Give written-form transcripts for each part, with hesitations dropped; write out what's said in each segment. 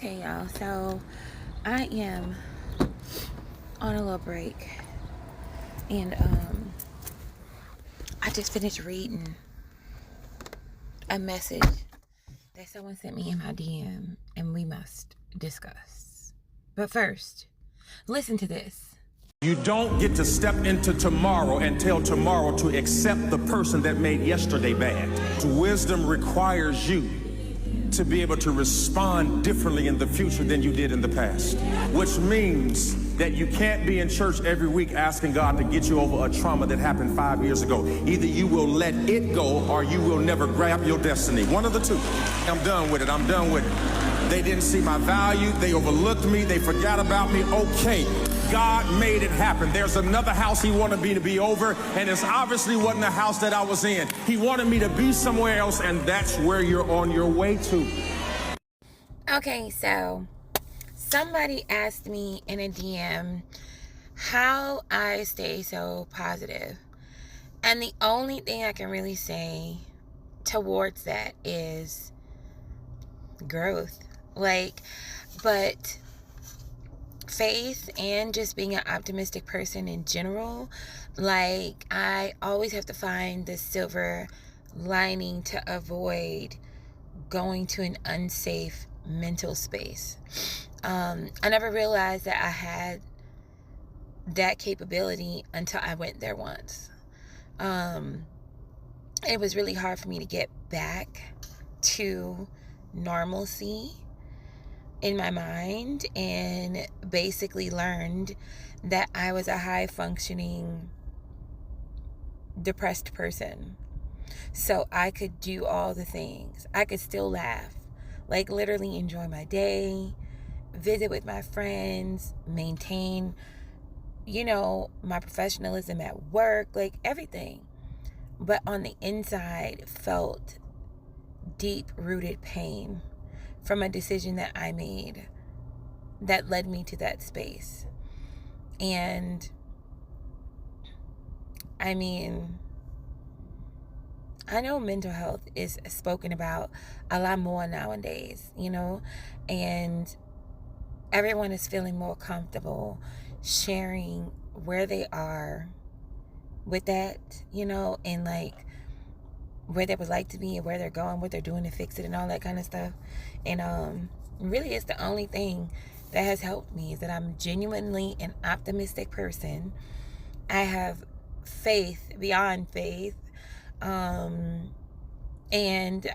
Okay, y'all. So I am on a little break, and I just finished reading a message that someone sent me in my DM, and we must discuss. But first, listen to this. You don't get to step into tomorrow and tell tomorrow to accept the person that made yesterday bad. Wisdom requires you to be able to respond differently in the future than you did in the past, which means that you can't be in church every week asking God to get you over a trauma that happened 5 years ago. Either you will let it go or you will never grab your destiny. One of the two. I'm done with it. I'm done with it. They didn't see my value. They overlooked me. They forgot about me. Okay. God made it happen. There's another house he wanted me to be over, and it obviously wasn't the house that I was in. He wanted me to be somewhere else, and that's where you're on your way to. Okay, so somebody asked me in a DM how I stay so positive. And the only thing I can really say towards that is growth. But faith and just being an optimistic person in general, I always have to find the silver lining to avoid going to an unsafe mental space. I never realized that I had that capability until I went there once. It was really hard for me to get back to normalcy in my mind, and basically learned that I was a high functioning depressed person. So I could do all the things. I could still laugh, literally enjoy my day, visit with my friends, maintain, my professionalism at work, everything. But on the inside, felt deep rooted pain from a decision that I made that led me to that space. And I know mental health is spoken about a lot more nowadays, and everyone is feeling more comfortable sharing where they are with that, and where they would like to be and where they're going, what they're doing to fix it and all that kind of stuff. And really it's the only thing that has helped me is that I'm genuinely an optimistic person. I have faith beyond faith. And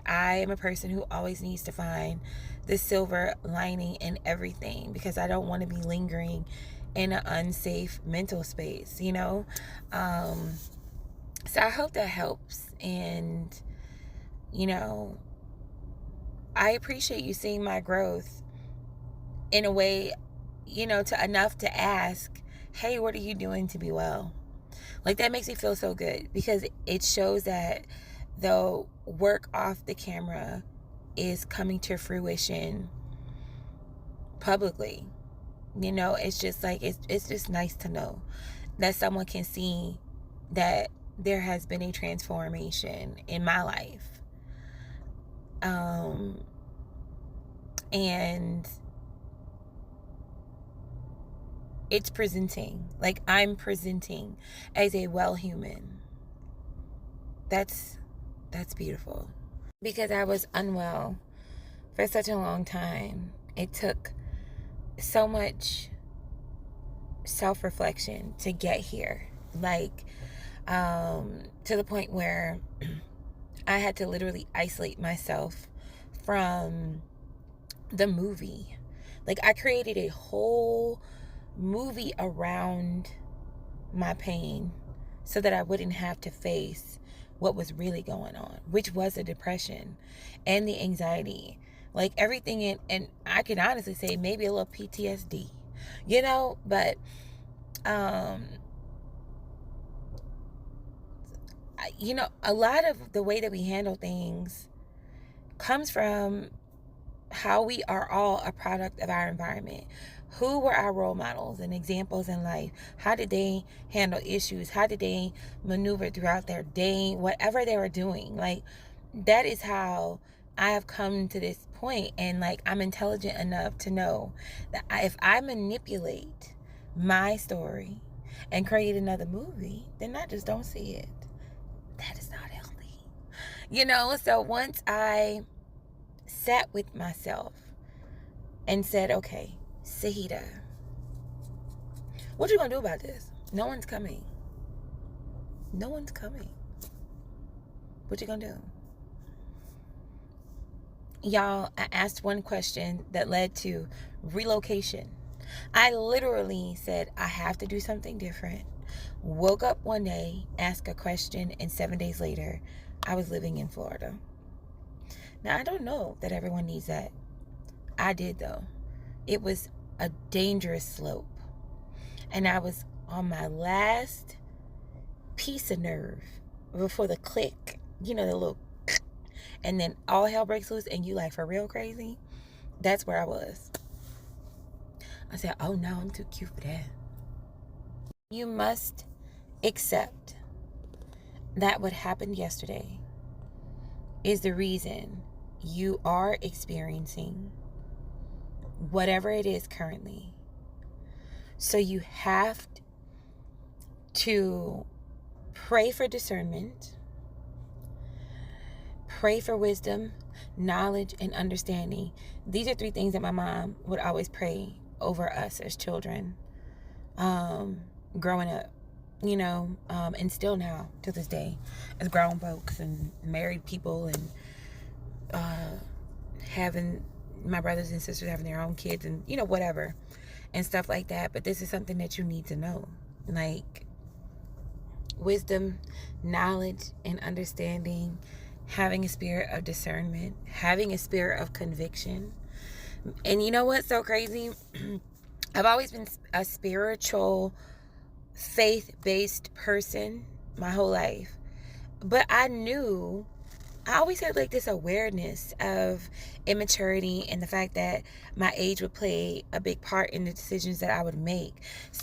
I am a person who always needs to find the silver lining in everything, because I don't want to be lingering in an unsafe mental space, So I hope that helps. And, I appreciate you seeing my growth in a way, to enough to ask, hey, what are you doing to be well? That makes me feel so good, because it shows that the work off the camera is coming to fruition publicly. It's just it's just nice to know that someone can see that there has been a transformation in my life. And it's presenting, I'm presenting as a well human. That's beautiful, because I was unwell for such a long time. It took so much self-reflection to get here, to the point where I had to literally isolate myself from the movie. I created a whole movie around my pain so that I wouldn't have to face what was really going on, which was the depression and the anxiety, everything in, and I can honestly say maybe a little PTSD, but a lot of the way that we handle things comes from how we are all a product of our environment. Who were our role models and examples in life? How did they handle issues? How did they maneuver throughout their day? Whatever they were doing, that is how I have come to this point, and like, I'm intelligent enough to know that if I manipulate my story and create another movie, then I just don't see it. That is not healthy. So once I sat with myself and said, okay, Sahida, what you gonna do about this? No one's coming. No one's coming. What you gonna do? Y'all, I asked one question that led to relocation. I literally said, I have to do something different. Woke up one day, asked a question, and 7 days later, I was living in Florida. Now, I don't know that everyone needs that. I did, though. It was a dangerous slope. And I was on my last piece of nerve before the click, the little, and then all hell breaks loose and you like, for real crazy? That's where I was. I said, oh no, I'm too cute for that. You must accept that what happened yesterday is the reason you are experiencing whatever it is currently. So you have to pray for discernment, pray for wisdom, knowledge, and understanding. These are 3 things that my mom would always pray over us as children, growing up, and still now to this day as grown folks and married people, and having my brothers and sisters having their own kids, and whatever and stuff like that. But this is something that you need to know, like wisdom, knowledge, and understanding, having a spirit of discernment, having a spirit of conviction. And you know what's so crazy? I've always been a spiritual, faith-based person my whole life. But I always had like this awareness of immaturity and the fact that my age would play a big part in the decisions that I would make.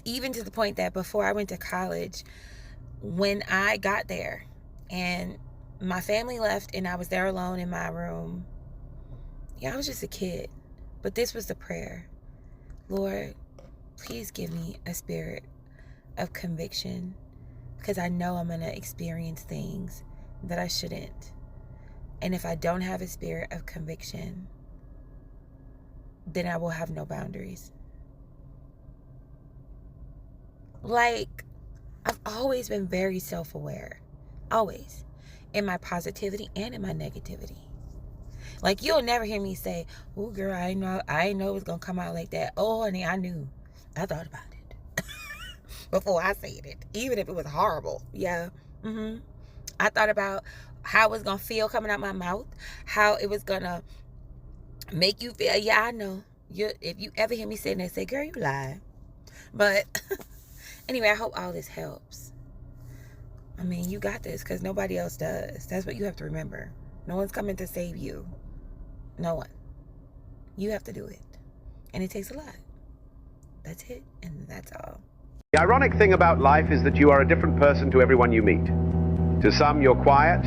Even to the point that before I went to college, when I got there and my family left and I was there alone in my room, I was just a kid. But this was the prayer. Lord, please give me a spirit of conviction, because I know I'm going to experience things that I shouldn't. And if I don't have a spirit of conviction, then I will have no boundaries. Like, I've always been very self-aware. Always. In my positivity and in my negativity. Like, you'll never hear me say, oh, girl, I know it was going to come out like that. Oh, honey, I knew. I thought about it. Before I said it. Even if it was horrible. Yeah. I thought about how it was going to feel coming out my mouth. How it was going to make you feel. Yeah, I know. If you ever hear me say that, say, girl, you lied. But anyway, I hope all this helps. I mean, you got this, because nobody else does. That's what you have to remember. No one's coming to save you. No one. You have to do it. And it takes a lot. That's it. And that's all. The ironic thing about life is that you are a different person to everyone you meet. To some, you're quiet.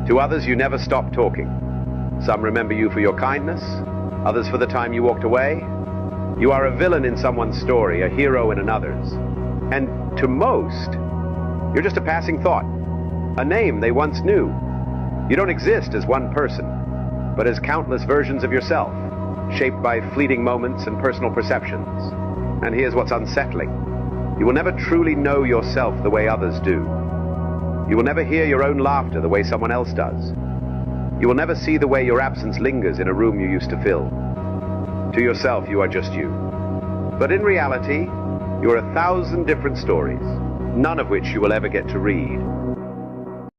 To others, you never stop talking. Some remember you for your kindness. Others for the time you walked away. You are a villain in someone's story, a hero in another's. And to most, you're just a passing thought. A name they once knew. You don't exist as one person, but as countless versions of yourself, shaped by fleeting moments and personal perceptions. And here's what's unsettling. You will never truly know yourself the way others do. You will never hear your own laughter the way someone else does. You will never see the way your absence lingers in a room you used to fill. To yourself, you are just you. But in reality, you are 1,000 different stories, none of which you will ever get to read.